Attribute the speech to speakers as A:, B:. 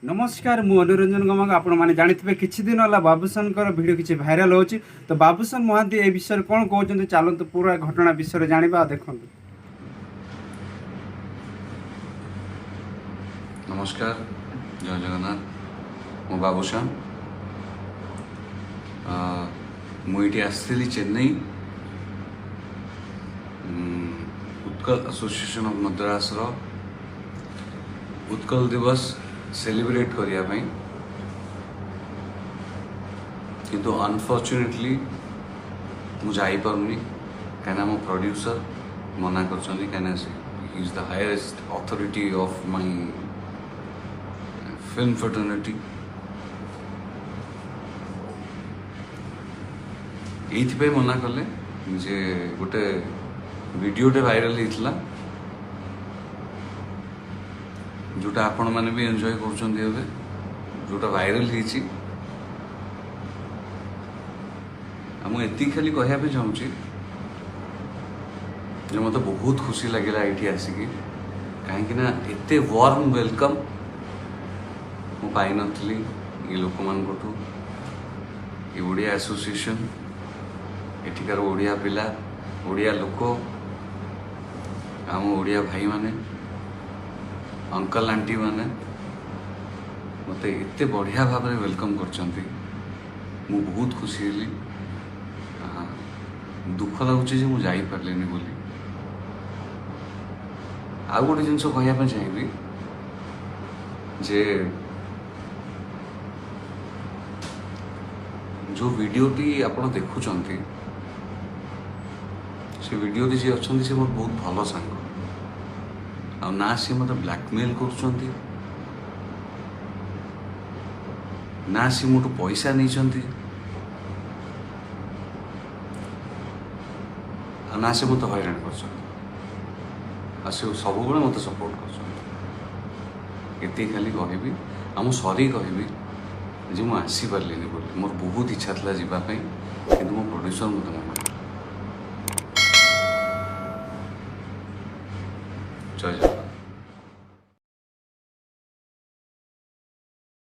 A: नमस्कार मु अनुरंजन गमक आपण मैंने जानी किसी दिन है बाबूसन भिड किसी भाइराल हो तो बाबूसन महांती ए विषय कौन कहते चलते पूरा घटना विषय जाना देखो।
B: नमस्कार, जय जगन्नाथ। मो बाबूशान मुझे आसती चेन्नई उत्कल एसोसिएशन ऑफ मद्रास उत्कल दिवस सेलिब्रेट करने किंतु अनफॉर्चुनेटली मुझे जापारूनी कहीं मो प्रोड्यूसर मना कर he is the highest authority of my film fraternity. ये मना कले जे गोटे वीडियोटे वायरल होता जोटा आपण मैंने भी एंजॉय कर जोटा वायरल मुझे खाली कहवाई चाहूँगी मत बहुत खुशी लगे ये आसिकी कहीं एते वार्म वेलकम मु पाई नथली ये लोक मानू ये ओडिया एसोसिएशन एठिकार ओडिया पिला ओडिया लोक आम ओडिया भाई माने अंकल आंटी माने मत एते बढ़िया भाव में वेलकम करछंती मु बहुत खुशी हली। दुख लगुच मु जाई पारलेनी बोली आउ गोटे जिनस कहवाई चाहिए जे जो वीडियोटी आप देखुंट से वीडियो जी अच्छा से मोर बहुत भल सांग आ सी मत ब्लैकमेल कर ना सी मोटू पैसा नहीं ना से मत हैरान कर सब मत सपोर्ट कर खाली कहबी आ मु सॉरी कहबी जे मु आसी पारलिनी बोली मोर बहुत इच्छा था जावाई कि मो प्रोड्यूसर मत मना। जय जय।